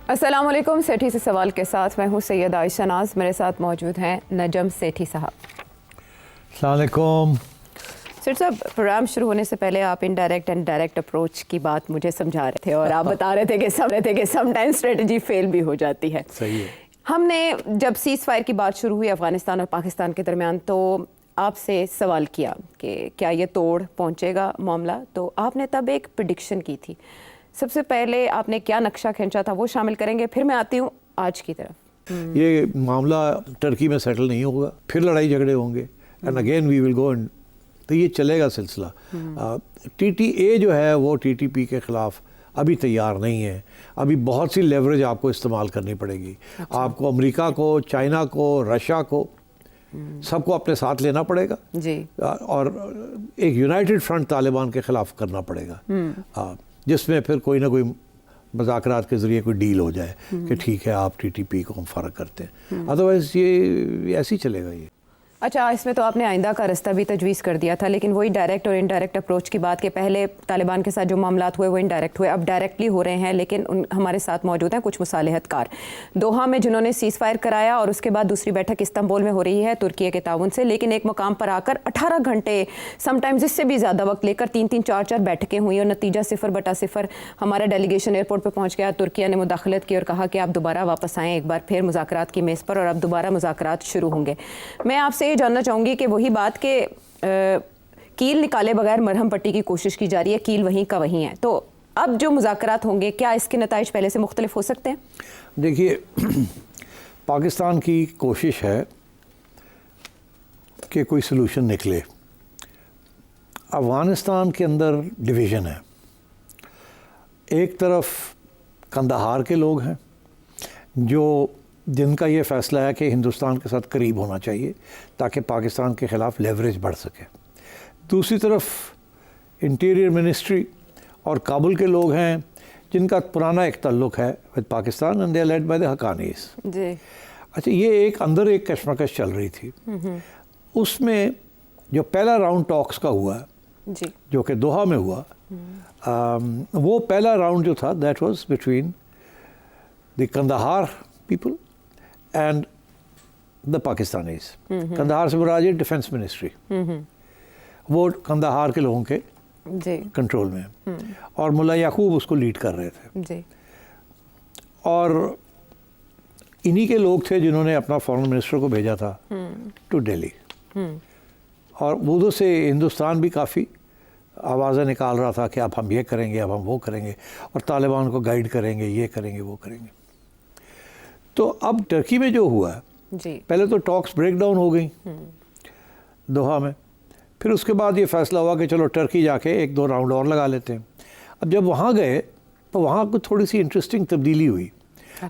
السلام علیکم. سیٹھی سے سوال کے ساتھ میں ہوں سید عائشہ ناز. میرے ساتھ موجود ہیں نجم سیٹھی صاحب. السلام علیکم. سر صاحب, پروگرام شروع ہونے سے پہلے آپ انڈائریکٹ اینڈ ڈائریکٹ اپروچ کی بات مجھے سمجھا رہے تھے اور آپ بتا رہے تھے کہ سم ٹائم اسٹریٹجی فیل بھی ہو جاتی ہے. صحیح ہے. ہم نے جب سیز فائر کی بات شروع ہوئی افغانستان اور پاکستان کے درمیان تو آپ سے سوال کیا کہ کیا یہ توڑ پہنچے گا معاملہ, تو آپ نے تب ایک پریڈکشن کی تھی. سب سے پہلے آپ نے کیا نقشہ کھینچا تھا وہ شامل کریں گے, پھر میں آتی ہوں آج کی طرف. یہ معاملہ ٹرکی میں سیٹل نہیں ہوگا, پھر لڑائی جھگڑے ہوں گے, اینڈ اگین وی ول گو, تو یہ چلے گا سلسلہ. ٹی ٹی اے جو ہے وہ ٹی ٹی پی کے خلاف ابھی تیار نہیں ہے. ابھی بہت سی لیوریج آپ کو استعمال کرنی پڑے گی. آپ کو امریکہ کو, چائنا کو, رشیا کو, سب کو اپنے ساتھ لینا پڑے گا جی, اور ایک یونائٹڈ فرنٹ طالبان کے خلاف کرنا پڑے گا, جس میں پھر کوئی نہ کوئی مذاکرات کے ذریعے کوئی ڈیل ہو جائے کہ ٹھیک ہے آپ ٹی ٹی پی کو ہم فرق کرتے ہیں. ادروائز یہ ایسے ہی چلے گا. یہ اچھا, اس میں تو آپ نے آئندہ کا رستہ بھی تجویز کر دیا تھا, لیکن وہی ڈائریکٹ اور انڈائریکٹ اپروچ کی بات کہ پہلے طالبان کے ساتھ جو معاملات ہوئے وہ انڈائریکٹ ہوئے, اب ڈائریکٹلی ہو رہے ہیں. لیکن ہمارے ساتھ موجود ہیں کچھ مصالحت کار دوحہ میں جنہوں نے سیز فائر کرایا, اور اس کے بعد دوسری بیٹھک استنبول میں ہو رہی ہے ترکی کے تعاون سے. لیکن ایک مقام پر آ کر 18 گھنٹے سم ٹائمز اس سے بھی زیادہ وقت لے کر 3-3 4-4 بیٹھکیں ہوئی اور نتیجہ 0/0. ہمارا ڈیلیگیشن ایئرپورٹ پہ پہنچ گیا, ترکیہ نے مداخلت کی اور کہا کہ آپ دوبارہ واپس آئیں ایک بار پھر مذاکرات کی میز پر, اور اب دوبارہ مذاکرات شروع ہوں گے. میں آپ سے یہ جاننا چاہوں گی کہ وہی بات کہ کیل نکالے بغیر مرہم پٹی کی کوشش کی جا رہی ہے, کیل وہیں کا وہیں ہے, تو اب جو مذاکرات ہوں گے کیا اس کے نتائج پہلے سے مختلف ہو سکتے ہیں؟ دیکھیے, پاکستان کی کوشش ہے کہ کوئی سلوشن نکلے. افغانستان کے اندر ڈویژن ہے. ایک طرف قندھار کے لوگ ہیں جن کا یہ فیصلہ ہے کہ ہندوستان کے ساتھ قریب ہونا چاہیے تاکہ پاکستان کے خلاف لیوریج بڑھ سکے. دوسری طرف انٹیریئر منسٹری اور کابل کے لوگ ہیں جن کا پرانا ایک تعلق ہے with Pakistan, and they are led by the Haqqanis. جی, اچھا, یہ ایک کشمکش چل رہی تھی. اس میں جو پہلا راؤنڈ ٹاکس کا ہوا جی, جو کہ دوحہ میں ہوا, وہ پہلا راؤنڈ جو تھا that was between the Kandahar people and the Pakistanis. Kandahar سے مراد ڈیفینس منسٹری, وہ قندھار کے لوگوں کے جی کنٹرول میں, اور ملا یعقوب اس کو لیڈ کر رہے تھے. جی, اور انہی کے لوگ تھے جنہوں نے اپنا فارن منسٹر کو بھیجا تھا ٹو دہلی, اور ادھر سے ہندوستان بھی کافی آوازیں نکال رہا تھا کہ اب ہم یہ کریں گے, اب ہم وہ کریں گے, اور طالبان کو گائیڈ کریں گے, یہ کریں گے, وہ کریں گے. تو اب ٹرکی میں جو ہوا ہے, جی, پہلے تو ٹاکس بریک ڈاؤن ہو گئی دوحہ میں, پھر اس کے بعد یہ فیصلہ ہوا کہ چلو ٹرکی جا کے 1-2 راؤنڈ اور لگا لیتے ہیں. اب جب وہاں گئے تو وہاں کو تھوڑی سی انٹرسٹنگ تبدیلی ہوئی.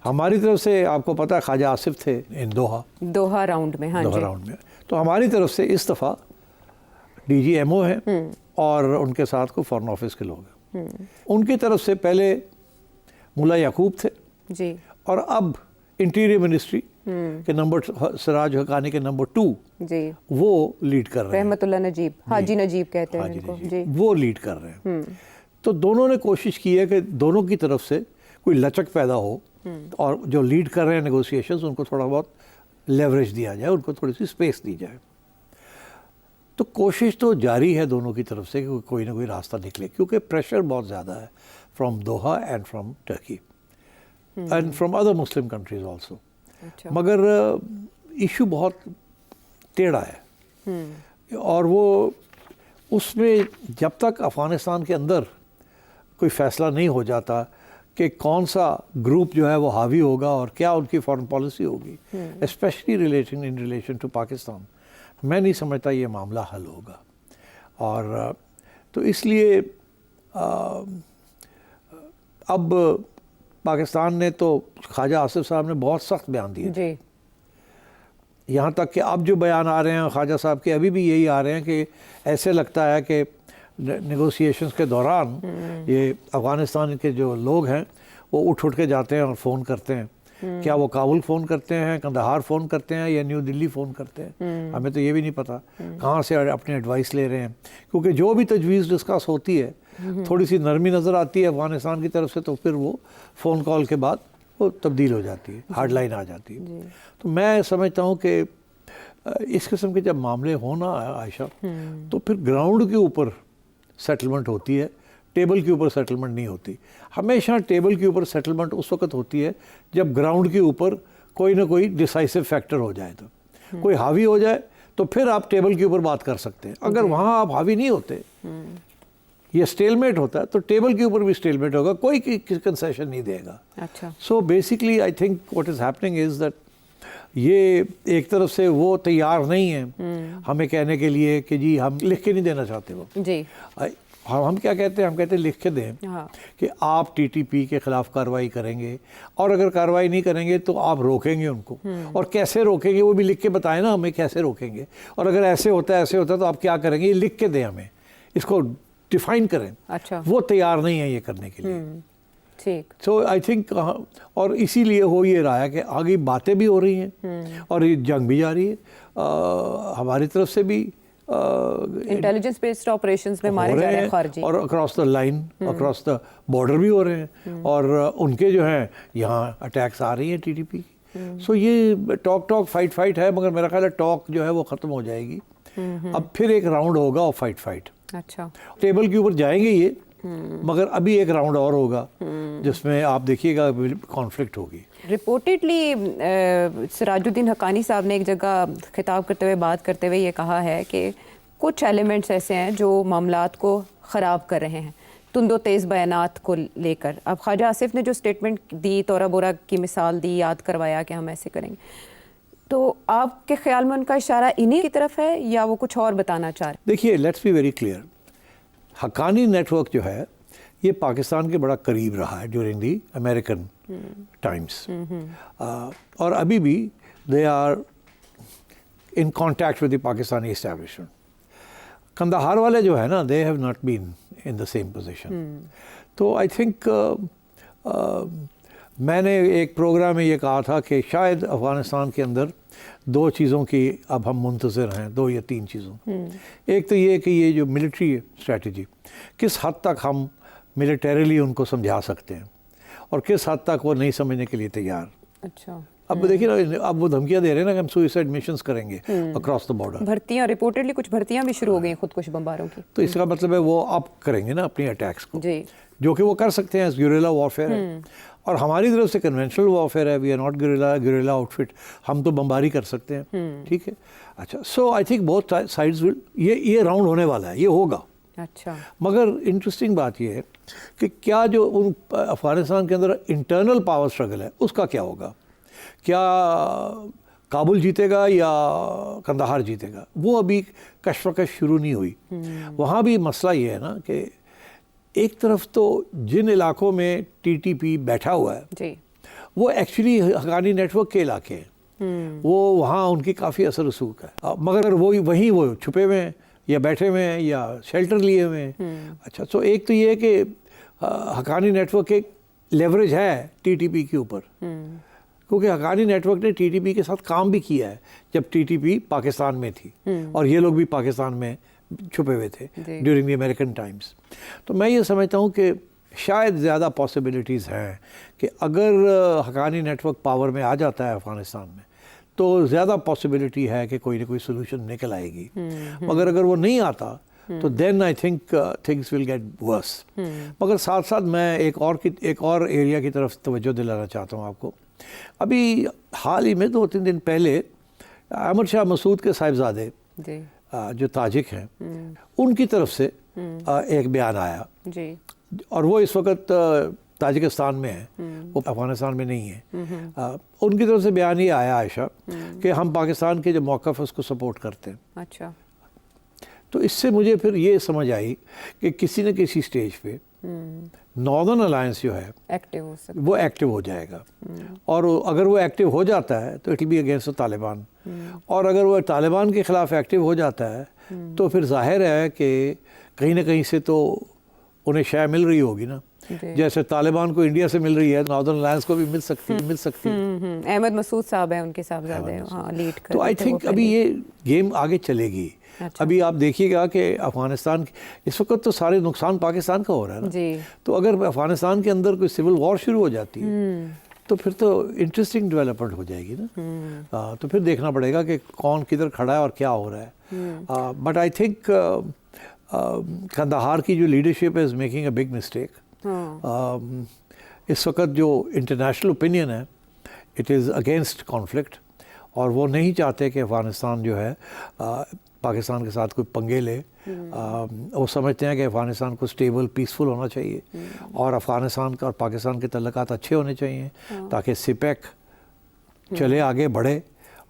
ہماری طرف سے آپ کو پتہ ہے خواجہ آصف تھے ان دوحہ راؤنڈ میں. دوحہ راؤنڈ میں, تو ہماری طرف سے اس دفعہ ڈی جی ایم او ہیں اور ان کے ساتھ کو فارن آفس کے لوگ ہیں. ان کی طرف سے پہلے ملا یعقوب تھے جی, اور اب انٹیریئر منسٹری کے سراج حقانی کے نمبر 2 جی, وہ لیڈ کر رہے ہیں. رحمت اللہ نجیب, حاجی نجیب کہتے ہیں ان کو. جی, وہ لیڈ کر رہے ہیں. تو دونوں نے کوشش کی ہے کہ دونوں کی طرف سے کوئی لچک پیدا ہو, اور جو لیڈ کر رہے ہیں نیگوسیشنز ان کو تھوڑا بہت لیوریج دیا جائے, ان کو تھوڑی سی اسپیس دی جائے. تو کوشش تو جاری ہے دونوں کی طرف سے کہ کوئی نہ کوئی راستہ نکلے, کیونکہ پریشر بہت زیادہ ہے from Doha and from Turkey and from other Muslim countries also. مگر ایشو بہت ٹیڑھا ہے, اور وہ اس میں جب تک افغانستان کے اندر کوئی فیصلہ نہیں ہو جاتا کہ کون سا گروپ جو ہے وہ حاوی ہوگا اور کیا ان کی فارن پالیسی ہوگی, specially in relation to Pakistan, میں نہیں سمجھتا یہ معاملہ حل ہوگا. اور تو اس لیے اب پاکستان نے تو خواجہ آصف صاحب نے بہت سخت بیان دیے جی, یہاں تک کہ اب جو بیان آ رہے ہیں خواجہ صاحب کے ابھی بھی یہی آ رہے ہیں کہ ایسے لگتا ہے کہ نیگوسیشنز کے دوران یہ افغانستان کے جو لوگ ہیں وہ اٹھ کے جاتے ہیں اور فون کرتے ہیں. کیا وہ کابل فون کرتے ہیں, قندھار فون کرتے ہیں, یا نیو دلی فون کرتے ہیں؟ ہمیں تو یہ بھی نہیں پتہ کہاں سے اپنی ایڈوائس لے رہے ہیں, کیونکہ جو بھی تجویز ڈسکس ہوتی ہے تھوڑی سی نرمی نظر آتی ہے افغانستان کی طرف سے, تو پھر وہ فون کال کے بعد وہ تبدیل ہو جاتی ہے, ہارڈ لائن آ جاتی ہے. تو میں سمجھتا ہوں کہ اس قسم کے جب معاملے ہونا عائشہ, تو پھر گراؤنڈ کے اوپر سیٹلمنٹ ہوتی ہے, ٹیبل کے اوپر سیٹلمنٹ نہیں ہوتی. ہمیشہ ٹیبل کے اوپر سیٹلمنٹ اس وقت ہوتی ہے جب گراؤنڈ کے اوپر کوئی نہ کوئی ڈیسائسو فیکٹر ہو جائے, تو کوئی حاوی ہو جائے تو پھر آپ ٹیبل کے اوپر بات کر سکتے ہیں. اگر وہاں آپ حاوی نہیں ہوتے, یہ سٹیل میٹ ہوتا ہے, تو ٹیبل کے اوپر بھی سٹیل میٹ ہوگا, کوئی کنسیشن نہیں دے گا. اچھا. So basically I think what is happening is that یہ ایک طرف سے وہ تیار نہیں ہیں ہمیں کہنے کے لیے کہ جی ہم لکھ کے نہیں دینا چاہتے. وہ جی ہم کیا کہتے ہیں, ہم کہتے ہیں لکھ کے دیں کہ آپ ٹی ٹی پی کے خلاف کارروائی کریں گے, اور اگر کارروائی نہیں کریں گے تو آپ روکیں گے ان کو, اور کیسے روکیں گے وہ بھی لکھ کے بتائیں نا ہمیں کیسے روکیں گے, اور اگر ایسے ہوتا ہے تو آپ کیا کریں گے, یہ لکھ کے دیں ہمیں, اس کو ڈیفائن کریں. اچھا. وہ تیار نہیں ہے یہ کرنے کے لیے. ٹھیک. سو آئی تھنک, اور اسی لیے ہو یہ رہا ہے کہ آگے باتیں بھی ہو رہی ہیں اور یہ جنگ بھی جاری ہے, ہماری طرف سے بھی انٹیلیجنس بیسڈ آپریشنز میں مارے جا رہے ہیں خارجی, اور across the line, across the border بھی ہو رہے ہیں, اور ان کے جو ہیں یہاں اٹیکس آ رہی ہیں ٹی ٹی پی کی. سو یہ ٹاک فائٹ ہے, مگر میرا خیال ہے ٹاک جو ہے وہ ختم ہو جائے گی. اب پھر ایک راؤنڈ ہوگا اور فائٹ. اچھا. ٹیبل کے اوپر جائیں گے یہ, مگر ابھی ایک راؤنڈ اور ہوگا جس میں آپ دیکھیے گا کانفلکٹ ہوگی. رپورٹڈلی سراج الدین حقانی صاحب نے ایک جگہ خطاب کرتے ہوئے بات کرتے ہوئے یہ کہا ہے کہ کچھ ایلیمنٹس ایسے ہیں جو معاملات کو خراب کر رہے ہیں, تند و تیز بیانات کو لے کر. اب خواجہ آصف نے جو سٹیٹمنٹ دی, تورا بورا کی مثال دی, یاد کروایا کہ ہم ایسے کریں گے, تو آپ کے خیال میں ان کا اشارہ انہی کی طرف ہے یا وہ کچھ اور بتانا چاہ رہے ہیں؟ دیکھیے let's be very clear, Haqqani network جو ہے یہ پاکستان کے بڑا قریب رہا ہے ڈیورنگ دی امریکن ٹائمس, اور ابھی بھی they are in contact with the Pakistani establishment. Kandahar والے جو ہے نا, they have not been in the same position. تو آئی تھنک میں نے ایک پروگرام میں یہ کہا تھا کہ شاید افغانستان کے اندر 2 چیزوں کی اب ہم منتظر ہیں, 2 یا 3 چیزوں. ایک تو یہ کہ یہ جو ملٹری اسٹریٹجی, کس حد تک ہم ملیٹریلی ان کو سمجھا سکتے ہیں, اور کس حد تک وہ نہیں سمجھنے کے لیے تیار. اچھا. اب دیکھیے نا, اب وہ دھمکیاں دے رہے ہیں نا کہ ہم سوئسائڈ مشنز کریں گے اکراس دا بارڈر. بھرتیاں رپورٹڈلی کچھ بھرتیاں بھی شروع ہو گئی خودکش بمباروں کی. تو اس کا مطلب ہے وہ اب کریں گے نا اپنی اٹیکس کو, جی, جو کہ وہ کر سکتے ہیں. گوریلا وارفیئر ہے, اور ہماری طرف سے کنونشنل وارفیئر ہے. وی آر ناٹ گوریلا آؤٹ فٹ, ہم تو بمباری کر سکتے ہیں. ٹھیک ہے. اچھا. So I think both sides will, یہ راؤنڈ ہونے والا ہے, یہ ہوگا. اچھا. مگر انٹرسٹنگ بات یہ ہے کہ کیا جو ان افغانستان کے اندر انٹرنل پاور اسٹرگل ہے اس کا کیا ہوگا, کیا کابل جیتے گا یا کندہار جیتے گا, وہ ابھی کشمکش شروع نہیں ہوئی. وہاں بھی مسئلہ یہ ہے نا کہ ایک طرف تو جن علاقوں میں ٹی ٹی پی بیٹھا ہوا ہے, جی, وہ ایکچولی حقانی نیٹ ورک کے علاقے ہیں, وہ وہاں ان کی کافی اثر رسوخ ہے. مگر وہیں وہ چھپے ہوئے ہیں یا بیٹھے ہوئے ہیں یا شیلٹر لیے ہوئے ہیں. اچھا. تو ایک تو یہ ہے کہ حقانی نیٹ ورک ایک لیوریج ہے ٹی ٹی پی کے اوپر, کیونکہ حقانی نیٹ ورک نے ٹی ٹی پی کے ساتھ کام بھی کیا ہے جب ٹی ٹی پی پاکستان میں تھی, اور یہ لوگ بھی پاکستان میں چھپے ہوئے تھے ڈیورنگ دی امریکن ٹائمز. تو میں یہ سمجھتا ہوں کہ شاید زیادہ پاسبلٹیز ہیں کہ اگر حقانی نیٹ ورک پاور میں آ جاتا ہے افغانستان میں, تو زیادہ پاسبلٹی ہے کہ کوئی نہ کوئی سلوشن نکل آئے گی. مگر اگر وہ نہیں آتا تو then I think things will get worse. مگر ساتھ ساتھ میں ایک اور ایریا کی طرف توجہ دلانا چاہتا ہوں آپ کو. ابھی حال ہی میں 2-3 دن پہلے احمد شاہ مسعود کے صاحبزادے جو تاجک ہیں, ان کی طرف سے ایک بیان آیا, اور وہ اس وقت تاجکستان میں ہیں, وہ افغانستان میں نہیں ہیں. ان کی طرف سے بیان یہ آیا عائشہ کہ ہم پاکستان کے جو موقف ہے اس کو سپورٹ کرتے ہیں. اچھا. تو اس سے مجھے پھر یہ سمجھ آئی کہ کسی نہ کسی سٹیج پہ ناردرن الائنس جو ہے وہ ایکٹیو ہو جائے گا, اور اگر وہ ایکٹیو ہو جاتا ہے تو it will be against Taliban, اور اگر وہ طالبان کے خلاف ایکٹیو ہو جاتا ہے تو پھر ظاہر ہے کہ کہیں نہ کہیں سے تو انہیں شے مل رہی ہوگی نا, جیسے طالبان کو انڈیا سے مل رہی ہے, ناردرن الائنس کو بھی مل سکتی ہے. احمد مسعود صاحب ہیں ان کے صاحبزادے, ہاں, لیڈ کر. تو آئی تھنک ابھی یہ گیم آگے چلے گی. ابھی آپ دیکھیے گا کہ افغانستان اس وقت تو سارے نقصان پاکستان کا ہو رہا ہے نا, تو اگر افغانستان کے اندر کوئی سول وار شروع ہو جاتی ہے تو پھر تو انٹرسٹنگ ڈیولپمنٹ ہو جائے گی نا. تو پھر دیکھنا پڑے گا کہ کون کدھر کھڑا ہے اور کیا ہو رہا ہے. بٹ آئی تھنک قندھار کی جو leadership is making a big mistake. اس وقت جو انٹرنیشنل اوپینین ہے اٹ از اگینسٹ کانفلکٹ, اور وہ نہیں چاہتے کہ افغانستان جو ہے پاکستان کے ساتھ کوئی پنگے لے. وہ سمجھتے ہیں کہ افغانستان کو اسٹیبل پیسفل ہونا چاہیے, اور افغانستان کا اور پاکستان کے تعلقات اچھے ہونے چاہیے تاکہ سپیک چلے آگے بڑھے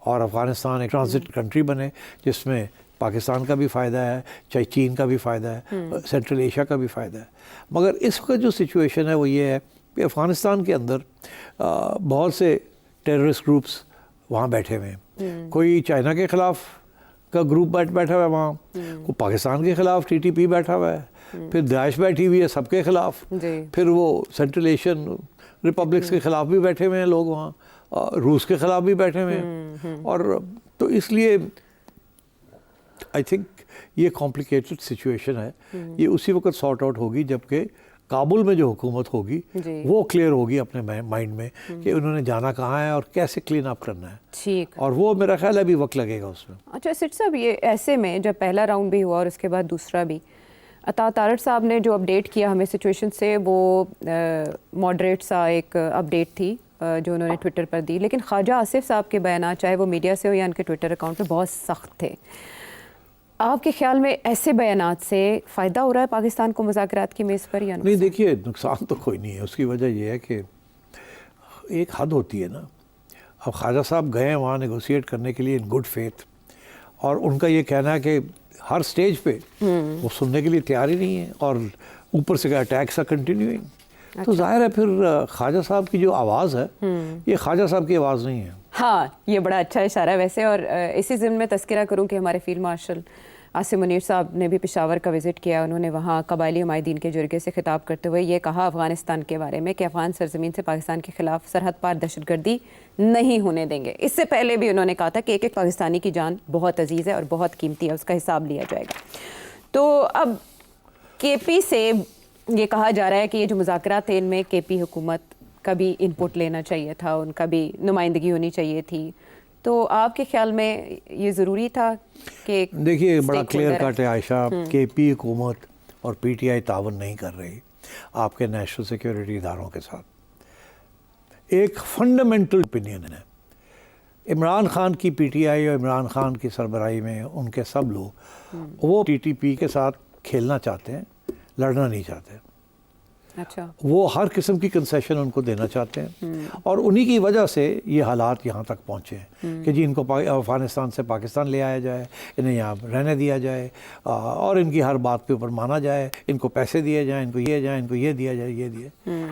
اور افغانستان ایک ٹرانزٹ کنٹری بنے جس میں پاکستان کا بھی فائدہ ہے, چاہے چین کا بھی فائدہ ہے, سینٹرل ایشیا کا بھی فائدہ ہے. مگر اس وقت جو سچویشن ہے وہ یہ ہے کہ افغانستان کے اندر بہت سے ٹیررسٹ گروپس وہاں بیٹھے ہوئے ہیں. کوئی چائنا کے خلاف کا گروپ بیٹھا ہوا ہے وہاں, کوئی پاکستان کے خلاف TTP بیٹھا ہوا ہے, پھر داعش بیٹھی ہوئی ہے سب کے خلاف, پھر وہ سینٹرل ایشین ریپبلکس کے خلاف بھی بیٹھے ہوئے ہیں لوگ وہاں, روس کے خلاف بھی بیٹھے ہوئے ہیں. اور تو اس لیے آئی تھنک یہ کمپلیکیٹڈ سچویشن ہے. یہ اسی وقت سارٹ آؤٹ ہوگی جبکہ کابل میں جو حکومت ہوگی وہ کلیئر ہوگی اپنے مائنڈ میں کہ انہوں نے جانا کہاں ہے اور کیسے کلین اپ کرنا ہے. ٹھیک, اور وہ میرا خیال ہے ابھی وقت لگے گا اس میں. اچھا سٹ صاحب, یہ ایسے میں جب پہلا راؤنڈ بھی ہوا اور اس کے بعد دوسرا بھی, عطا تارڑ صاحب نے جو اپڈیٹ کیا ہمیں سچویشن سے, وہ ماڈریٹ سا ایک اپڈیٹ تھی جو انہوں نے ٹویٹر پر دی, لیکن خواجہ آصف صاحب کے بیانات چاہے وہ میڈیا سے ہو یا ان کے ٹویٹر اکاؤنٹ پہ بہت سخت تھے. آپ کے خیال میں ایسے بیانات سے فائدہ ہو رہا ہے پاکستان کو مذاکرات کی میز پر یا نہیں؟ دیکھیے نقصان تو کوئی نہیں ہے. اس کی وجہ یہ ہے کہ ایک حد ہوتی ہے نا. اب خواجہ صاحب گئے ہیں وہاں نیگوشیٹ کرنے کے لیے ان گڈ فیتھ, اور ان کا یہ کہنا ہے کہ ہر سٹیج پہ وہ سننے کے لیے تیار ہی نہیں ہے, اور اوپر سے اٹیکس آر کنٹینیوئنگ. تو ظاہر ہے پھر خواجہ صاحب کی جو آواز ہے یہ خواجہ صاحب کی آواز نہیں ہے. ہاں, یہ بڑا اچھا اشارہ ہے ویسے. اور اسی ضمن میں تذکرہ کروں کہ ہمارے فیلڈ مارشل عاصم منیر صاحب نے بھی پشاور کا وزٹ کیا. انہوں نے وہاں قبائلی عمائدین کے جرگے سے خطاب کرتے ہوئے یہ کہا افغانستان کے بارے میں کہ افغان سرزمین سے پاکستان کے خلاف سرحد پار دہشت گردی نہیں ہونے دیں گے. اس سے پہلے بھی انہوں نے کہا تھا کہ ایک ایک پاکستانی کی جان بہت عزیز ہے اور بہت قیمتی ہے, اس کا حساب لیا جائے گا. تو اب KP سے یہ کہا جا رہا ہے کہ یہ جو مذاکرات ہیں ان میں KP حکومت کا بھی ان پٹ لینا چاہیے تھا, ان کا بھی نمائندگی ہونی چاہیے تھی. تو آپ کے خیال میں یہ ضروری تھا کہ دیکھیے بڑا کلیئر کٹ ہے عائشہ, KP حکومت اور PTI تعاون نہیں کر رہی آپ کے نیشنل سیکیورٹی اداروں کے ساتھ. ایک فنڈامنٹل اوپینین ہے عمران خان کی PTI اور عمران خان کی سربراہی میں ان کے سب لوگ وہ TTP کے ساتھ کھیلنا چاہتے ہیں, لڑنا نہیں چاہتے. اچھا, وہ ہر قسم کی کنسیشن ان کو دینا چاہتے ہیں, اور انہی کی وجہ سے یہ حالات یہاں تک پہنچے ہیں کہ جی ان کو افغانستان سے پاکستان لے آیا جائے, انہیں یہاں رہنے دیا جائے, اور ان کی ہر بات کے اوپر مانا جائے, ان کو پیسے دیے جائیں, ان کو یہ جائیں, ان کو یہ دیا جائے, یہ دیے,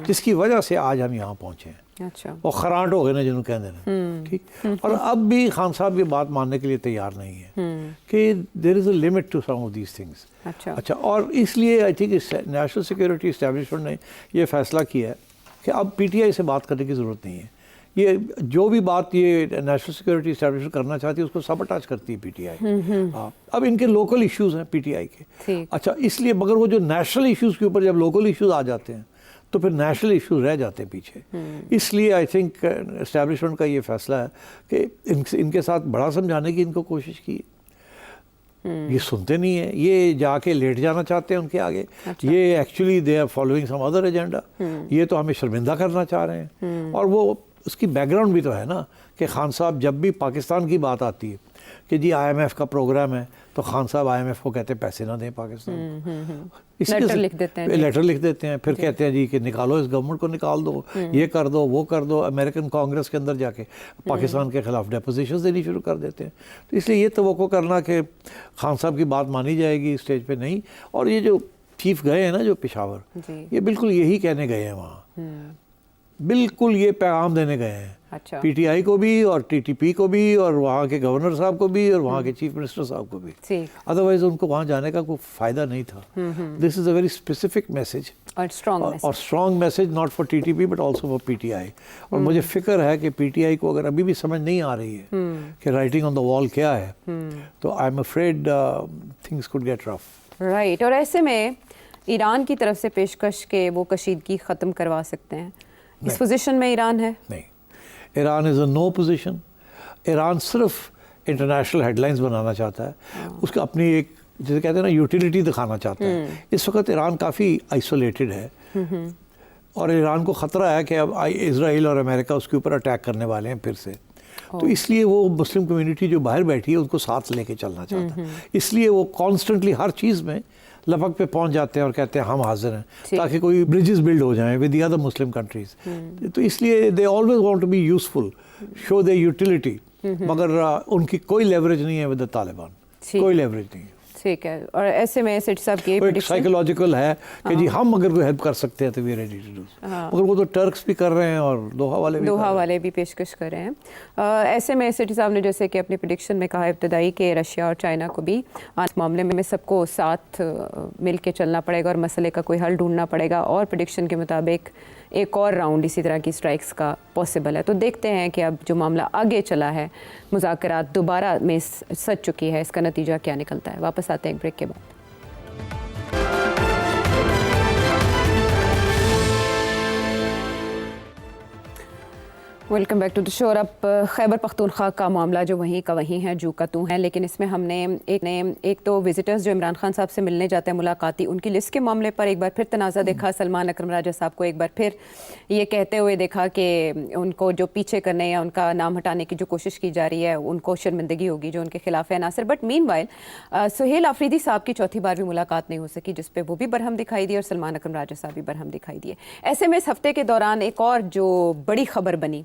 جس کی وجہ سے آج ہم یہاں پہنچے ہیں. اچھا, وہ خراٹ ہو گئے نا جنہوں کہہ دینا. ٹھیک, اور اب بھی خان صاحب یہ بات ماننے کے لیے تیار نہیں ہے کہ there is a limit to some of these things. اچھا, اور اس لیے I think national security establishment نے یہ فیصلہ کیا ہے کہ اب PTI سے بات کرنے کی ضرورت نہیں ہے. یہ جو بھی بات یہ نیشنل سیکورٹی اسٹیبلشمنٹ کرنا چاہتی ہے اس کو سبٹاچ کرتی ہے PTI. اب ان کے لوکل ایشوز ہیں PTI کے. اچھا, اس لیے مگر وہ جو نیشنل ایشوز کے اوپر جب لوکل ایشوز آ جاتے ہیں تو پھر نیشنل ایشوز رہ جاتے ہیں پیچھے. اس لیے آئی تھنک اسٹیبلشمنٹ کا یہ فیصلہ ہے کہ ان کے ساتھ بڑا سمجھانے کی ان کو کوشش کی. یہ سنتے نہیں ہیں, یہ جا کے لیٹ جانا چاہتے ہیں ان کے آگے. یہ actually they are following some other agenda. یہ تو ہمیں شرمندہ کرنا چاہ رہے ہیں. اور وہ اس کی بیک گراؤنڈ بھی تو ہے نا کہ خان صاحب جب بھی پاکستان کی بات آتی ہے کہ جی IMF کا پروگرام ہے تو خان صاحب IMF کو کہتے ہیں پیسے نہ دیں پاکستان. لیٹر لکھ دیتے ہیں, لیٹر لکھ دیتے ہیں, پھر کہتے ہیں جی کہ نکالو اس گورنمنٹ کو, نکال دو, یہ کر دو, وہ کر دو. امریکن کانگریس کے اندر جا کے پاکستان کے خلاف ڈیپوزیشنز دینی شروع کر دیتے ہیں. تو اس لیے یہ توقع کرنا کہ خان صاحب کی بات مانی جائے گی اسٹیج پہ نہیں. اور یہ جو چیف گئے ہیں نا جو پشاور, یہ بالکل یہی کہنے گئے ہیں وہاں, بالکل یہ پیغام دینے گئے ہیں PTI کو بھی اور TTP کو بھی اور وہاں کے گورنر صاحب کو بھی اور وہاں کے چیف منسٹر صاحب کو بھی. ادروائز ان کو وہاں جانے کا کوئی فائدہ نہیں تھا. دس از اے ویری اسپیسیفک میسج اور strong message not for TTP but also for PTI. اور مجھے فکر ہے کہ PTI کو اگر ابھی بھی سمجھ نہیں آ رہی ہے کہ رائٹنگ آن دا وال کیا ہے تو I am afraid things could get rough. Right, اور ایسے میں ایران کی طرف سے پیشکش کہ وہ کشیدگی ختم کروا سکتے ہیں, اس پوزیشن میں ایران ہے؟ نہیں, ایران از اے نو پوزیشن. ایران صرف انٹرنیشنل ہیڈ لائنز بنانا چاہتا ہے, اس کا اپنی ایک جسے کہتے ہیں نا یوٹیلیٹی دکھانا چاہتا ہے. اس وقت ایران کافی آئسولیٹڈ ہے, اور ایران کو خطرہ ہے کہ اب اسرائیل اور امریکہ اس کے اوپر اٹیک کرنے والے ہیں پھر سے. تو اس لیے وہ مسلم کمیونٹی جو باہر بیٹھی ہے ان کو ساتھ لے کے چلنا چاہتا ہے. اس لیے وہ کانسٹنٹلی ہر چیز میں لپک پہ پہنچ جاتے ہیں اور کہتے ہیں ہم حاضر ہیں, تاکہ کوئی بریجز بلڈ ہو جائیں with the other Muslim countries. تو اس لیے they always want to be useful, show they utility, مگر ان کی کوئی لیوریج نہیں ہے ود دا طالبان, کوئی لیوریج نہیں ہے. ٹھیک ہے. اور ایسے میں سیٹ صاحب کی سائیکولوجیکل ہے کہ جی ہم اگر کوئی ہیلپ کر سکتے ہیں تو we are ready to do, مگر وہ تو ٹرکس بھی کر رہے ہیں اور دوحہ والے بھی پیشکش کر رہے ہیں. ایسے میں سیٹی صاحب نے جیسے کہ اپنی پریڈکشن میں کہا ابتدائی کہ رشیا اور چائنا کو بھی آج معاملے میں سب کو ساتھ مل کے چلنا پڑے گا اور مسئلے کا کوئی حل ڈھونڈنا پڑے گا, اور پریڈکشن کے مطابق ایک اور راؤنڈ اسی طرح کی اسٹرائکس کا پاسبل ہے. تو دیکھتے ہیں کہ اب جو معاملہ آگے چلا ہے, مذاکرات دوبارہ میں سج چکی ہے, اس کا نتیجہ کیا نکلتا ہے. واپس آتے ہیں ایک بریک کے بعد. ویلکم بیک ٹو دی شو. اب خیبر پختونخوا کا معاملہ جو وہیں کا وہیں ہے, جو کا تو ہے, لیکن اس میں ہم نے ایک تو وزٹرز جو عمران خان صاحب سے ملنے جاتے ہیں ملاقاتی, ان کی لسٹ کے معاملے پر ایک بار پھر تنازع دیکھا. سلمان اکرم راجہ صاحب کو ایک بار پھر یہ کہتے ہوئے دیکھا کہ ان کو جو پیچھے کرنے یا ان کا نام ہٹانے کی جو کوشش کی جا رہی ہے ان کو شرمندگی ہوگی جو ان کے خلاف ہے عناصر. But meanwhile Sohail Afridi sahib کی چوتھی بار بھی ملاقات نہیں ہو سکی, جس پہ وہ بھی برہم دکھائی دی اور سلمان اکرم راجہ صاحب بھی برہم دکھائی دیے. ایسے میں اس ہفتے کے دوران ایک اور جو بڑی خبر بنی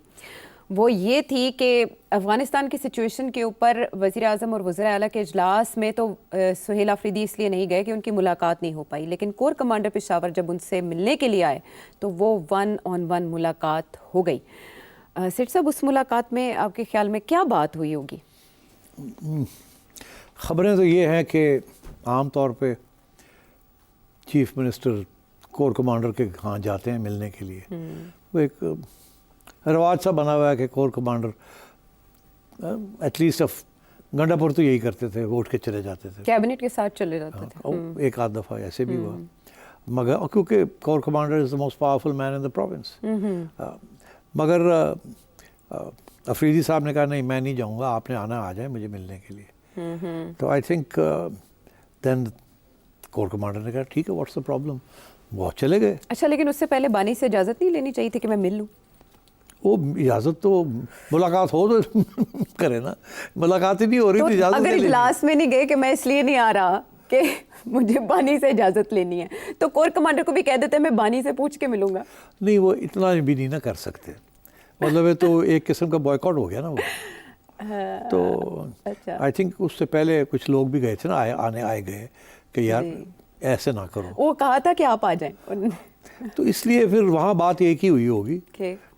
وہ یہ تھی کہ افغانستان کی سچویشن کے اوپر وزیر اعظم اور وزراء اعلیٰ کے اجلاس میں تو سہیل آفریدی اس لیے نہیں گئے کہ ان کی ملاقات نہیں ہو پائی, لیکن کور کمانڈر پشاور جب ان سے ملنے کے لیے آئے تو وہ 1-on-1 ملاقات ہو گئی. سیٹ صاحب, اس ملاقات میں آپ کے خیال میں کیا بات ہوئی ہوگی؟ خبریں تو یہ ہیں کہ عام طور پہ چیف منسٹر کور کمانڈر کے ہاں جاتے ہیں ملنے کے لیے. وہ ایک رواج سا بنا ہوا ہے کہ کور کمانڈر ایٹ لیسٹ گنڈا پور تو یہی کرتے تھے, وہ اٹھ کے چلے جاتے تھے, کیبنٹ کے ساتھ چلے جاتے تھے. ایک آدھ دفعہ ایسے بھی ہوا, مگر کیونکہ core commander is the most powerful man in the province. مگر افریدی صاحب نے کہا نہیں میں نہیں جاؤں گا, آپ نے آنا آ جائیں مجھے ملنے کے لیے. تو I think then corps commander نے کہا ٹھیک ہے واٹس دا پرابلم, وہ چلے گئے. اچھا, لیکن اس سے پہلے بانی سے اجازت نہیں لینی چاہیے تھی کہ میں مل لوں؟ وہ اجازت تو ملاقات ہو تو کرے نا, ملاقات ہی نہیں ہو رہی تھی. اگر اجلاس میں نہیں گئے کہ میں اس لیے نہیں آ رہا کہ مجھے بانی سے اجازت لینی ہے, تو کور کمانڈر کو بھی کہہ دیتے میں بانی سے پوچھ کے ملوں گا. نہیں, وہ اتنا بھی نہیں نہ کر سکتے, مطلب ہے تو ایک قسم کا بوائیکاٹ ہو گیا نا وہ. تو آئی تھنک اس سے پہلے کچھ لوگ بھی گئے تھے نا, آئے گئے کہ یار ایسے نہ کرو. وہ کہا تھا کہ آپ آ جائیں, تو اس لیے پھر وہاں بات ایک ہی ہوئی ہوگی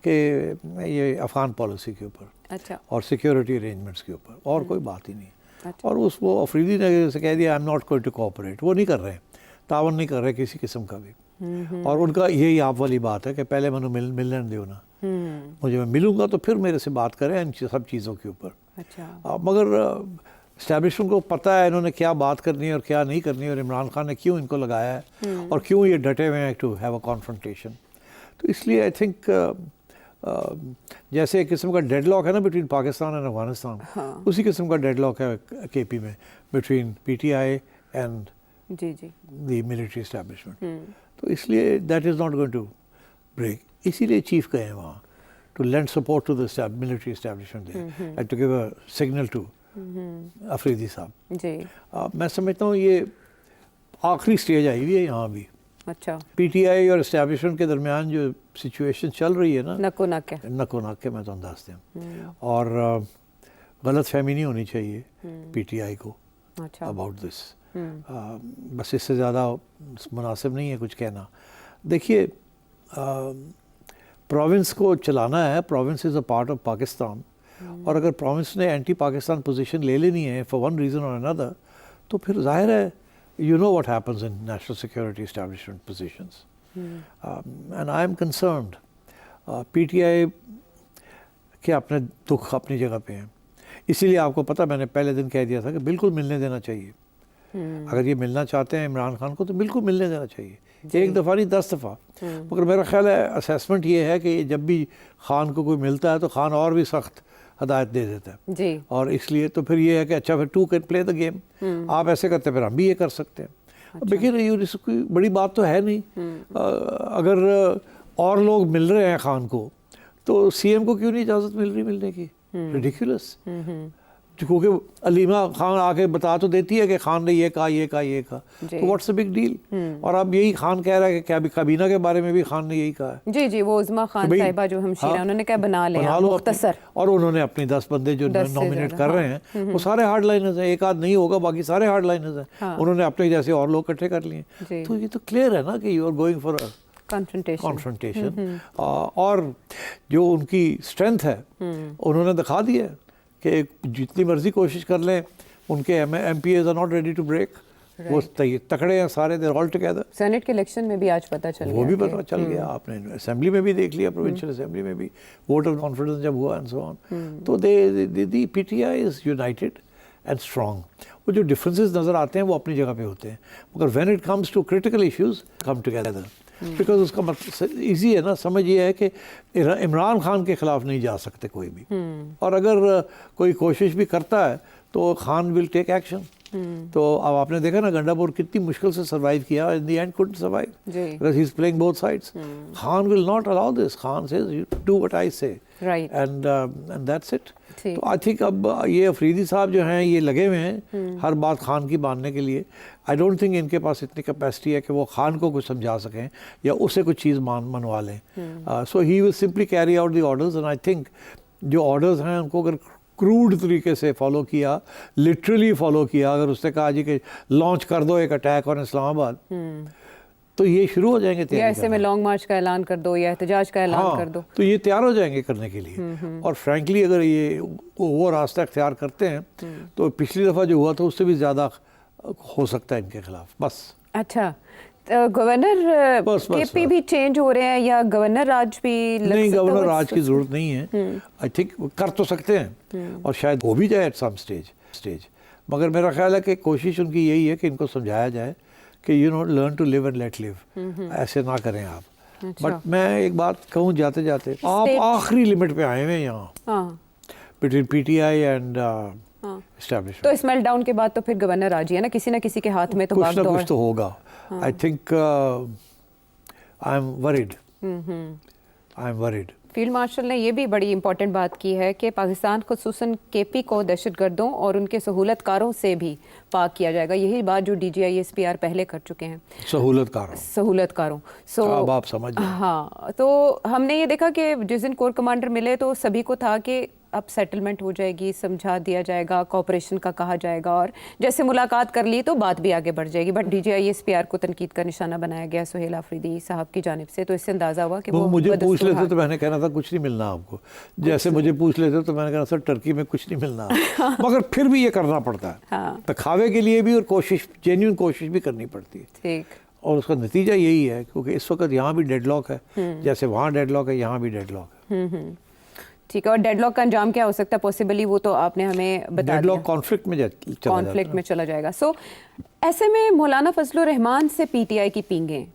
کہ یہ افغان پالیسی کے اوپر اور سیکیورٹی ارینجمنٹس کے اوپر, اور کوئی بات ہی نہیں. اور وہ افریدی نے جیسے کہہ دیا I am not going to cooperate, وہ نہیں کر رہے, تعاون نہیں کر رہے کسی قسم کا بھی. اور ان کا یہی آپ والی بات ہے کہ پہلے میں ملنے دیو نا, مجھے میں ملوں گا تو پھر میرے سے بات کریں ان سب چیزوں کے اوپر. مگر اسٹیبلشمنٹ کو پتہ ہے انہوں نے کیا بات کرنی ہے اور کیا نہیں کرنی ہے, اور عمران خان نے کیوں ان کو لگایا ہے اور کیوں یہ ڈٹے ہوئے ہیں ٹو ہیو اے کانفرنٹیشن. تو اس لیے آئی تھنک جیسے ایک قسم کا ڈیڈ لاک ہے نا بٹوین پاکستان اینڈ افغانستان, اسی قسم کا ڈیڈ لاک ہے کے پی میں between P T I and the military establishment. تو اس لیے that is not going to break. اسی لیے چیف گئے ہیں وہاں to lend support to the military establishment and to give a signal to Afridi sahib. میں سمجھتا ہوں یہ آخری سٹیج آئی ہوئی ہے یہاں بھی. اچھا, پی ٹی آئی اور اسٹیبلشمنٹ کے درمیان جو سچویشن چل رہی ہے نا, نکو نک میں تو انداز دیں, اور غلط فہمی نہیں ہونی چاہیے پی ٹی آئی کو اباؤٹ دس. بس اس سے زیادہ مناسب نہیں ہے کچھ کہنا. دیکھیے پروونس کو چلانا ہے, province is a part of Pakistan, اور اگر پروونس نے اینٹی پاکستان پوزیشن لے لینی ہے فار ون ریزن اور اندر, تو پھر ظاہر ہے you know what happens in national security establishment positions. And I am concerned. PTI کے اپنے دکھ اپنی جگہ پہ ہیں, اسی لیے آپ کو پتہ میں نے پہلے دن کہہ دیا تھا کہ بالکل ملنے دینا چاہیے. اگر یہ ملنا چاہتے ہیں عمران خان کو تو بالکل ملنے دینا چاہیے, ایک دفعہ نہیں 10 دفعہ. مگر میرا خیال ہے اسیسمنٹ یہ ہے کہ جب بھی خان کو کوئی ملتا ہے تو خان اور بھی سخت ہدایت دے دیتا ہے جی. اور اس لیے تو پھر یہ ہے کہ اچھا پھر two can play the game, آپ ایسے کرتے ہیں پھر ہم بھی یہ کر سکتے ہیں. دیکھیے اس کوئی بڑی بات تو ہے نہیں, اگر اور لوگ مل رہے ہیں خان کو تو سی ایم کو کیوں نہیں اجازت مل رہی ملنے کی؟ ریڈیکولس. کیونکہ علیمہ خان آ کے بتا تو دیتی ہے کہ خان نے یہ کہا یہ کہا یہ کہا, تو واٹس اے بگ ڈیل. اور اب یہی خان کہہ رہا ہے کہ کابینہ کے بارے میں بھی خان نے یہی کہا ہے. جی جی, وہ عظمیٰ خان صاحبہ جو ہمشیرہ انہوں نے کہا بنا لیں مختصر, اور انہوں نے اپنی 10 بندے جو نامینیٹ کر رہے ہیں وہ سارے ہارڈ لائنرز ہیں, ایک آدھ نہیں ہوگا باقی سارے ہارڈ لائنرز ہیں. انہوں نے اپنے جیسے اور لوگ اکٹھے کر لیے, تو یہ تو کلیئر ہے نا کہ you are going for confrontation. اور جو ان کی اسٹرینتھ ہے انہوں نے دکھا دیا ہے کہ جتنی مرضی کوشش کر لیں ان کے M P As are not ready to break. وہ تکڑے ہیں سارے, دے آل ٹوگیدر. سینٹ کے الیکشن میں بھی آج پتہ چل گیا, وہ بھی پتہ چل گیا, آپ نے اسمبلی میں بھی دیکھ لیا, پروونشل اسمبلی میں بھی ووٹ آف کانفیڈنس جب ہوا اینڈ سو آن. تو the P T I is united and strong. وہ جو ڈفرینسز نظر آتے ہیں وہ اپنی جگہ پہ ہوتے ہیں, مگر when it comes to critical issues come together. Because اس کا مطلب ایزی ہے نا, سمجھ یہ ہے کہ عمران خان کے خلاف نہیں جا سکتے کوئی بھی, اور اگر کوئی کوشش بھی کرتا ہے تو خان ول ٹیک ایکشن. تو اب آپ نے دیکھا نا گنڈا پور کتنی مشکل سے سروائیو کیا, in the end couldn't survive because he is playing both sides. Khan will not allow this. Khan says you do what I say. Right. And that's it. تو آئی تھنک اب یہ افریدی صاحب جو ہیں یہ لگے ہوئے ہیں ہر بات خان کی ماننے کے لیے. آئی ڈونٹ تھنک ان کے پاس اتنی کیپیسٹی ہے کہ وہ خان کو کچھ سمجھا سکیں یا اسے کچھ چیز منوا لیں. So he will simply carry out the orders, and I think جو آرڈرز ہیں ان کو اگر کروڈ طریقے سے فالو کیا, لٹرلی فالو کیا, اگر اس نے کہا جی کہ لانچ کر دو ایک اٹیک آن اسلام آباد, تو یہ شروع ہو جائیں گے, یا ایسے میں لانگ مارچ کا اعلان کر دو یا احتجاج کا اعلان کر دو, تو یہ تیار ہو جائیں گے کرنے کے لیے. اور فرینکلی اگر یہ وہ راستہ اختیار کرتے ہیں تو پچھلی دفعہ جو ہوا تھا اس سے بھی زیادہ ہو سکتا ہے ان کے خلاف. بس اچھا, گورنر کے پی بھی چینج ہو رہے ہیں یا گورنر راج بھی؟ نہیں, گورنر راج کی ضرورت نہیں ہے. آئی تھنک کر تو سکتے ہیں اور شاید ہو بھی جائے ایٹ سم اسٹیج, مگر میرا خیال ہے کہ کوشش ان کی یہی ہے کہ ان کو سمجھایا جائے کہ you know learn to live and let live, ایسے نہ کریں آپ. بٹ میں ایک بات کہوں جاتے جاتے, آپ آخری لمٹ پہ آئے ہوئے ہیں یہاں between P T I and establishment. تو اس میلٹ ڈاؤن کے بعد تو پھر گورنر راج ہی ہے نا, کسی نہ کسی کے ہاتھ میں تو کچھ نہ کچھ تو ہوگا. I think I am word. Field marshal نے یہ بھی بڑی امپورٹنٹ بات کی ہے کہ پاکستان خصوصاً کے پی کو دہشت گردوں اور ان کے سہولت کاروں سے بھی پاک کیا جائے گا. یہی بات جو D G I S P R پہلے کر چکے ہیں, سہولت کاروں. اب آپ سمجھ جائیں. ہاں, تو ہم نے یہ دیکھا کہ جس دن کور کمانڈر ملے تو سبھی کو تھا کہ اب سیٹلمنٹ ہو جائے گی, سمجھا دیا جائے گا, کوآپریشن کا کہا جائے گا, اور جیسے ملاقات کر لی تو بات بھی آگے بڑھ جائے گی. But D G I S P R کو تنقید کا نشانہ بنایا گیا سہیل آفریدی صاحب کی جانب سے, تو اس سے اندازہ ہوا کہ وہ مجھے پوچھ لیتے تو میں نے کہنا تھا کچھ نہیں ملنا آپ کو, جیسے مجھے پوچھ لیتے تو میں نے کہنا سر ٹرکی میں کچھ نہیں ملنا, مگر پھر بھی یہ کرنا پڑتا ہے دکھاوے کے لیے بھی, اور کوشش جینیون کوشش بھی کرنی پڑتی ہے. ٹھیک. اور اس کا نتیجہ یہی ہے کیونکہ اس وقت یہاں بھی ڈیڈ لاک ہے, جیسے وہاں ڈیڈ لاک ہے یہاں بھی ڈیڈ لاک ہے. ٹھیک ہے, اور ڈیڈ لاک کا انجام کیا ہو سکتا ہے پاسبلی, وہ تو آپ نے ہمیں بتا دیا. ڈیڈ لاک کانفلکٹ میں چلا جائے گا. سو ایسے میں مولانا فضل الرحمان سے پی ٹی آئی کی پینگیں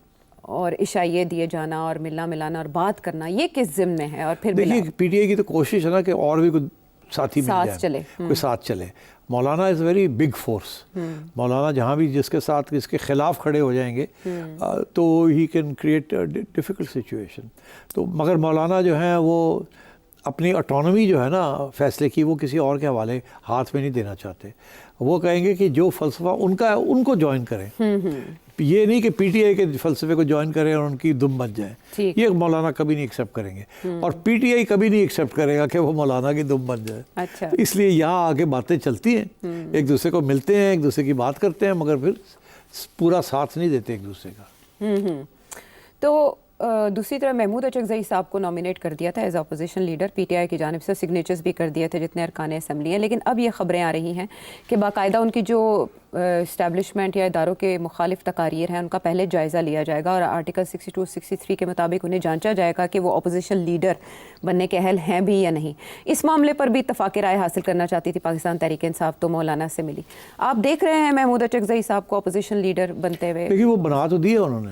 اور عشائیے دیے جانا اور ملنا ملانا اور بات کرنا, یہ کس ضمن میں ہے؟ اور پھر دیکھیے پی ٹی آئی کی تو کوشش ہے نا کہ اور بھی کوئی ساتھی مل جائے, چلے کوئی ساتھ چلے. مولانا از ویری بگ فورس. مولانا جہاں بھی جس کے ساتھ اس کے خلاف کھڑے ہو جائیں گے تو he can create difficult situation. تو مگر مولانا جو ہیں وہ اپنی اٹانومی جو ہے نا فیصلے کی, وہ کسی اور کے حوالے ہاتھ میں نہیں دینا چاہتے. وہ کہیں گے کہ جو فلسفہ ان کا ہے ان کو جوائن کریں, یہ نہیں کہ پی ٹی آئی کے فلسفے کو جوائن کریں اور ان کی دم بن جائیں. یہ مولانا کبھی نہیں ایکسیپٹ کریں گے, اور پی ٹی آئی کبھی نہیں ایکسیپٹ کرے گا کہ وہ مولانا کی دم بن جائے. اس لیے یہاں آگے باتیں چلتی ہیں, ایک دوسرے کو ملتے ہیں, ایک دوسرے کی بات کرتے ہیں, مگر پھر پورا ساتھ نہیں دیتے ایک دوسرے کا. تو دوسری طرف محمود اچکزئی صاحب کو نامینیٹ کر دیا تھا ایز اپوزیشن لیڈر پی ٹی آئی کی جانب سے, سگنیچرز بھی کر دیے تھے جتنے ارکان اسمبلی ہیں. لیکن اب یہ خبریں آ رہی ہیں کہ باقاعدہ ان کی جو اسٹیبلشمنٹ یا اداروں کے مخالف تقاریر ہیں ان کا پہلے جائزہ لیا جائے گا, اور آرٹیکل 62-63 کے مطابق انہیں جانچا جائے گا کہ وہ اپوزیشن لیڈر بننے کے اہل ہیں بھی یا نہیں. اس معاملے پر بھی اتفاق رائے حاصل کرنا چاہتی تھی پاکستان تحریک انصاف, تو مولانا سے ملی. آپ دیکھ رہے ہیں محمود اچکزئی صاحب کو اپوزیشن لیڈر بنتے ہوئے؟ دیکھیے وہ بنا تو دیا انہوں نے,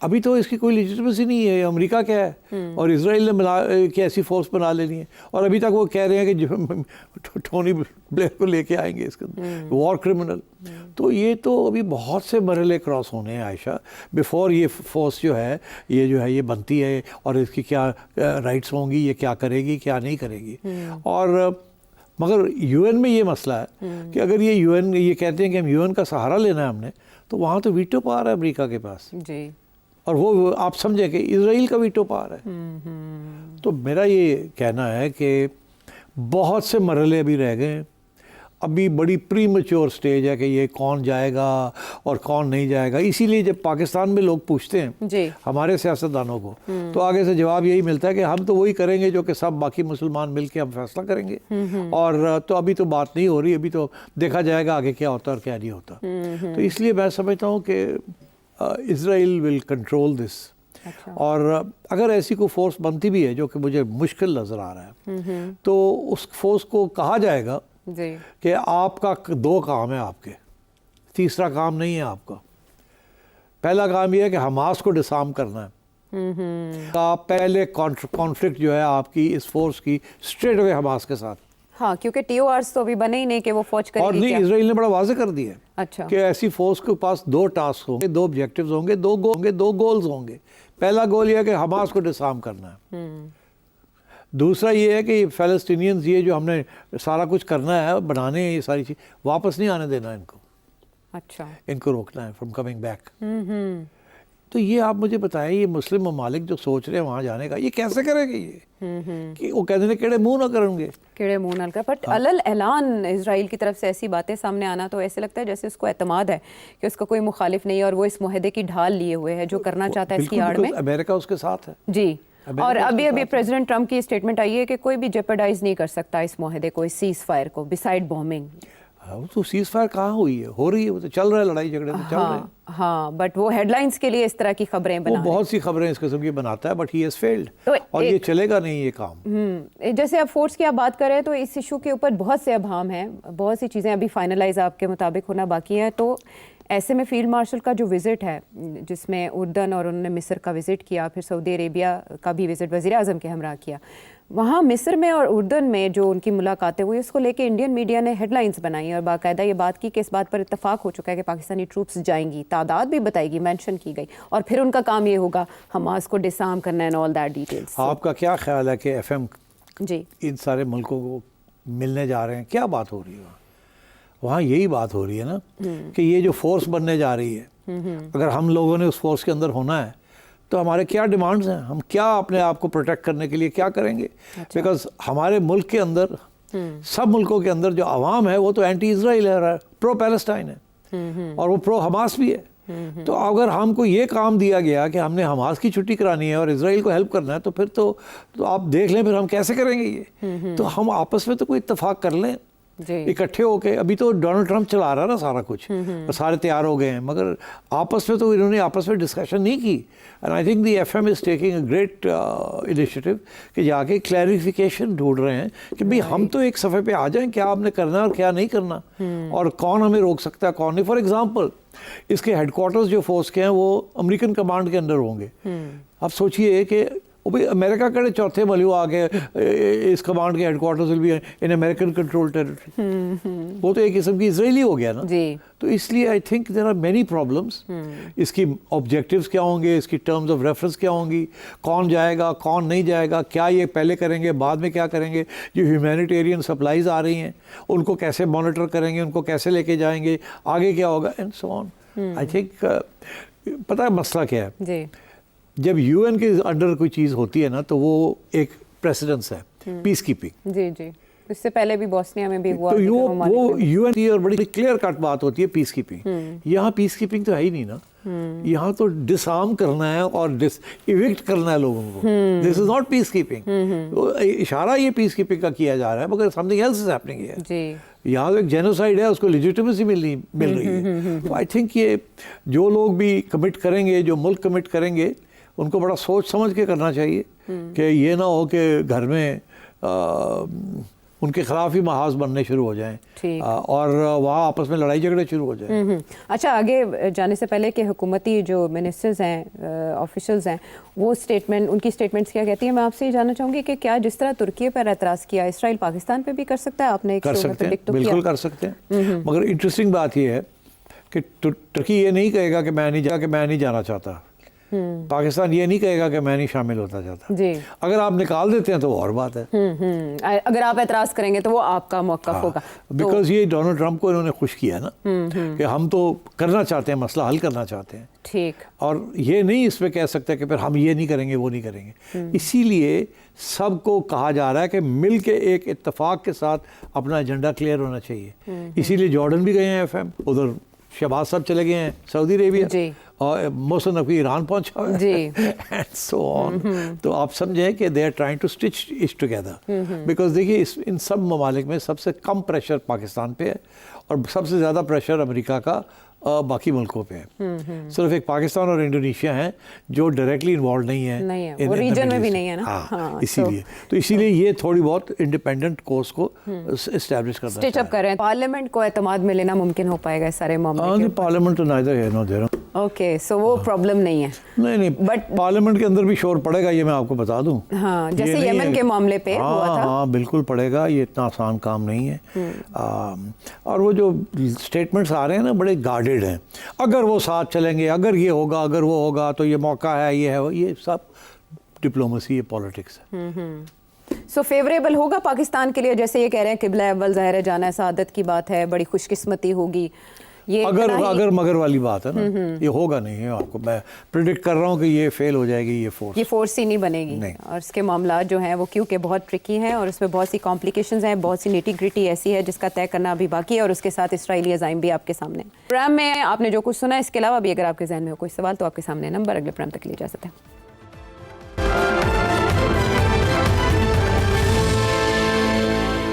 ابھی تو اس کی کوئی لیجٹمیسی نہیں ہے. امریکہ کیا ہے اور اسرائیل نے کہ ایسی فورس بنا لینی ہے, اور ابھی تک وہ کہہ رہے ہیں کہ ٹونی بلیئر کو لے کے آئیں گے اس کے اندر, وار کرمنل. تو یہ تو ابھی بہت سے مرحلے کراس ہونے ہیں عائشہ بیفور یہ فورس جو ہے یہ بنتی ہے, اور اس کی کیا رائٹس ہوں گی, یہ کیا کرے گی کیا نہیں کرے گی. اور مگر یو این میں یہ مسئلہ ہے کہ اگر یہ کہتے ہیں کہ ہم یو این کا سہارا لینا ہے ہم نے, تو وہاں تو ویٹو پاور ہے امریکہ کے پاس جی, اور وہ آپ سمجھیں کہ اسرائیل کا ویٹو پاور ہے. تو میرا یہ کہنا ہے کہ بہت سے مرحلے ابھی رہ گئے ہیں. ابھی بڑی پری میچور سٹیج ہے کہ یہ کون جائے گا اور کون نہیں جائے گا. اسی لیے جب پاکستان میں لوگ پوچھتے ہیں ہمارے سیاستدانوں کو, تو آگے سے جواب یہی ملتا ہے کہ ہم تو وہی کریں گے جو کہ سب باقی مسلمان مل کے ہم فیصلہ کریں گے. اور تو ابھی تو بات نہیں ہو رہی, ابھی تو دیکھا جائے گا آگے کیا ہوتا اور کیا نہیں ہوتا. تو اس لیے میں سمجھتا ہوں کہ اسرائیل ول کنٹرول دس. اور اگر ایسی کوئی فورس بنتی بھی ہے, جو کہ مجھے مشکل نظر آ رہا ہے, تو اس فورس کو کہا جائے گا کہ آپ کا 2 کام ہے, آپ کے تیسرا کام نہیں ہے آپ کا. پہلا کام یہ ہے کہ حماس کو ڈسارم کرنا ہے. آپ پہلے کانفلکٹ جو ہے آپ کی اس فورس کی اسٹریٹ اوے حماس کے ساتھ. ہاں, کیونکہ ٹی او آرز تو ابھی بنے ہی نہیں کہ وہ فوج کرے گی. اور نہیں, اسرائیل نے بڑا واضح کر دیا اچھا کہ ایسی فورس کے پاس 2 ٹاسک ہوں گے, 2 آبجیکٹیوز ہوں گے, 2 گولز ہوں گے. پہلا گول یہ ہے کہ حماس کو ڈسارم کرنا ہے. دوسرا یہ ہے کہ فلسطینینز یہ جو ہم نے سارا کچھ کرنا ہے, بنانے ہیں یہ ساری چیز, واپس نہیں آنے دینا ان کو. اچھا, ان کو روکنا ہے فرام کمنگ بیک. تو یہ آپ مجھے بتائیں, یہ مسلم ممالک جو سوچ رہے ہیں وہاں جانے کا, یہ کیسے کرے گے؟ یہ کہ وہ کہتے ہیں کیڑے منہ نہ کریں گے, کیڑے منہ نہ کر. بٹ اعلان اسرائیل کی طرف سے ایسی باتیں سامنے آنا, تو ایسے لگتا ہے جیسے اس کو اعتماد ہے کہ اس کا کوئی مخالف نہیں ہے اور وہ اس معاہدے کی ڈھال لیے ہوئے ہے جو کرنا چاہتا ہے اس کی آڑ میں. امریکہ اس کے ساتھ ہے. جی, اور ابھی پریزیڈنٹ ٹرمپ کی اسٹیٹمنٹ آئی ہے کہ کوئی بھی جیپرڈائز نہیں کر سکتا اس معاہدے کو, اس سیز فائر کو, بسائڈ بومبنگ. تو سیز فائر کہاں ہوئی ہے؟ ہو رہی ہے, وہ تو چل رہا ہے, لڑائی جھگڑے تو چل رہے ہیں. ہاں, بٹ وہ ہیڈ لائنز کے لیے اس طرح کی خبریں بنا, وہ بہت سی خبریں اس قسم کی بناتا ہے, بٹ ہی ہیز فیلڈ, اور یہ چلے گا نہیں یہ کام. جیسے اب فورس کی آپ بات کریں تو اس ایشو کے اوپر بہت سے ابہام ہیں, بہت سی چیزیں ابھی فائنلائز آپ کے مطابق ہونا باقی ہیں. تو ایسے میں فیلڈ مارشل کا جو وزٹ ہے, جس میں اردن اور انہوں نے مصر کا وزٹ کیا, پھر سعودی عربیہ کا بھی وزٹ وزیر اعظم کے ہمراہ کیا, وہاں مصر میں اور اردن میں جو ان کی ملاقاتیں ہوئی, اس کو لے کے انڈین میڈیا نے ہیڈ لائنز بنائی اور باقاعدہ یہ بات کی کہ اس بات پر اتفاق ہو چکا ہے کہ پاکستانی ٹروپس جائیں گی, تعداد بھی بتائی گی, مینشن کی گئی, اور پھر ان کا کام یہ ہوگا حماس کو ڈسارم کرنا اینڈ آل دیٹ ڈیٹیلز. آپ کا کیا خیال ہے کہ ایف ایم جی ان سارے ملکوں کو ملنے جا رہے ہیں, کیا بات ہو رہی ہے وہاں؟ یہی بات ہو رہی ہے نا کہ یہ جو فورس بننے جا رہی ہے, اگر ہم لوگوں نے اس فورس کے اندر ہونا ہے تو ہمارے کیا ڈیمانڈز ہیں, ہم کیا اپنے آپ کو پروٹیکٹ کرنے کے لیے کیا کریں گے. بیکاز ہمارے ملک کے اندر, سب ملکوں کے اندر جو عوام ہے وہ تو اینٹی اسرائیل ہے, پرو پیلسٹائن ہے, اور وہ پرو حماس بھی ہے. تو اگر ہم کو یہ کام دیا گیا کہ ہم نے حماس کی چھٹی کرانی ہے اور اسرائیل کو ہیلپ کرنا ہے, تو پھر تو آپ دیکھ لیں پھر ہم کیسے کریں گے یہ. تو ہم آپس میں تو کوئی اتفاق کر لیں اکٹھے ہو کے. ابھی تو ڈونلڈ ٹرمپ چلا رہا ہے نا سارا کچھ, سارے تیار ہو گئے ہیں, مگر آپس میں تو انہوں نے آپس میں ڈسکشن نہیں کی. And I think the F M is taking a great initiative کہ جا کے کلیریفیکیشن ڈھونڈ رہے ہیں کہ بھئی ہم تو ایک صفحے پہ آ جائیں, کیا آپ نے کرنا ہے اور کیا نہیں کرنا, اور کون ہمیں روک سکتا ہے کون نہیں. فار ایگزامپل, اس کے ہیڈ کوارٹرز جو فورس کے ہیں وہ امریکن کمانڈ کے اندر ہوں گے. اب سوچئے کہ امریکہ کے چوتھے ملیو آ گئے, اس کمانڈ کے headquarters will be in American control territory, وہ تو ایک قسم کی اسرائیلی ہو گیا نا. تو اس لیے I think there are many problems. اس کی آبجیکٹیوز کیا ہوں گے, اس کی ٹرمز آف ریفرنس کیا ہوں گی, کون جائے گا کون نہیں جائے گا, کیا یہ پہلے کریں گے بعد میں کیا کریں گے, جو ہیومینیٹیرین سپلائیز آ رہی ہیں ان کو کیسے مانیٹر کریں گے, ان کو کیسے لے کے جائیں گے, آگے کیا ہوگا, and so on. I think پتہ ہے مسئلہ کیا ہے, جب یو این کے انڈر کوئی چیز ہوتی ہے نا تو وہ ایک پریسیڈنس ہے پیس کیپنگ. جی جی, اس سے پہلے بھی بوسنیا میں بھی ہوا. تو وہ یو این کی اور بڑی کلیئر کٹ بات ہوتی ہے پیس کیپنگ. یہاں پیس کیپنگ تو ہے ہی نہیں نا, یہاں تو ڈسارم کرنا ہے اور ایوکٹ کرنا ہے لوگوں کو. دس از ناٹ پیس کیپنگ. اشارہ یہ پیس کیپنگ کا کیا جا رہا ہے, مگر something else is happening here. یہاں ایک جینوسائیڈ ہے, اس کو لیجیٹمیسی مل رہی ہے. تو آئی تھنک یہ جو لوگ بھی کمٹ کریں گے, جو ملک کمٹ کریں گے, ان کو بڑا سوچ سمجھ کے کرنا چاہیے کہ یہ نہ ہو کہ گھر میں ان کے خلاف ہی محاذ بننے شروع ہو جائیں ٹھیک اور وہاں آپس میں لڑائی جھگڑے شروع ہو جائیں. اچھا آگے جانے سے پہلے کہ حکومتی جو منسٹرز ہیں آفیشلز ہیں وہ اسٹیٹمنٹ ان کی اسٹیٹمنٹس کیا کہتی ہیں, میں آپ سے یہ جاننا چاہوں گی کہ کیا جس طرح ترکیے پر اعتراض کیا اسرائیل پاکستان پہ بھی کر سکتا ہے؟ آپ نے ایک کر شو میں سکتے ہیں, predict تو کیا. بالکل کر سکتے ہیں, مگر انٹرسٹنگ بات یہ ہے کہ ترکی یہ نہیں کہے گا کہ میں نہیں جانا چاہتا, پاکستان یہ نہیں کہے گا کہ میں نہیں شامل ہوتا چاہتا. جی اگر آپ نکال دیتے ہیں تو وہ اور بات ہے, اگر آپ اعتراض کریں گے تو وہ آپ کا موقف ہوگا. بیکاز یہ ڈونلڈ ٹرمپ کو انہوں نے خوش کیا نا کہ ہم تو کرنا چاہتے ہیں, مسئلہ حل کرنا چاہتے ہیں, ٹھیک, اور یہ نہیں اس پہ کہہ سکتے کہ پھر ہم یہ نہیں کریں گے وہ نہیں کریں گے. اسی لیے سب کو کہا جا رہا ہے کہ مل کے ایک اتفاق کے ساتھ اپنا ایجنڈا کلیئر ہونا چاہیے. اسی لیے جارڈن بھی گئے ہیں ایف ایم, ادھر شہباز صاحب چلے گئے ہیں سعودی عربیہ, جی, اور محسن نقوی ایران پہنچا ہوا ہے, جی, اینڈ سو آن. تو آپ سمجھیں کہ they are trying to stitch it together, because دیکھیے ان سب ممالک میں سب سے کم پریشر پاکستان پہ ہے اور سب سے زیادہ پریشر امریکہ کا باقی ملکوں پہ ہے. صرف ایک پاکستان اور انڈونیشیا ہیں جو ڈائریکٹلی انوالو نہیں ہے, وہ ریجن میں بھی نہیں ہے نا. ہاں, اسی لیے یہ تھوڑی بہت انڈیپینڈنٹ کورس کو اسٹیبلش کرنا اسٹچ اپ کر رہے ہیں. پارلیمنٹ کو اعتماد میں لینا ممکن ہو پائے گا اس سارے معاملے کے؟ پارلیمنٹ تو نائدر ہے نو دیر. اوکے, سو وہ پرابلم نہیں ہے. نہیں, بٹ پارلیمنٹ کے اندر بھی شور پڑے گا, یہ میں آپ کو بتا دوں. ہاں, جیسے یمن کے معاملے پہ ہوا تھا. ہاں بالکل پڑے گا, یہ اتنا آسان کام نہیں ہے. اور وہ جو اسٹیٹمنٹس آ رہے ہیں نا بڑے گارڈیڈ ہیں, اگر وہ ساتھ چلیں گے, اگر یہ ہوگا, اگر وہ ہوگا تو یہ موقع ہے, یہ ہے, یہ سب ڈپلومسی ہے, پالیٹکس ہے. سو فیوریبل ہوگا پاکستان کے لیے, جیسے یہ کہہ رہے ہیں قبلہ اول ظاہر ہے جانا سعادت کی بات ہے, بڑی خوش قسمتی ہوگی. یہ اگر مگر والی بات ہے نا, یہ ہوگا نہیں ہے. آپ کو میں پریڈکٹ کر رہا ہوں کہ یہ فیل ہو جائے گی, یہ فورس ہی نہیں بنے گی. اور اس کے معاملات جو ہیں وہ کیونکہ بہت ٹرکی ہیں اور اس میں بہت سی کمپلیکیشنز ہیں, بہت سی نیٹی گریٹی ایسی ہے جس کا طے کرنا ابھی باقی ہے, اور اس کے ساتھ اسرائیلی عزائم بھی آپ کے سامنے. پروگرام میں آپ نے جو کچھ سنا, اس کے علاوہ بھی اگر آپ کے ذہن میں کوئی سوال تو آپ کے سامنے نمبر, اگلے پروگرام تک کے لیے اجازت ہے.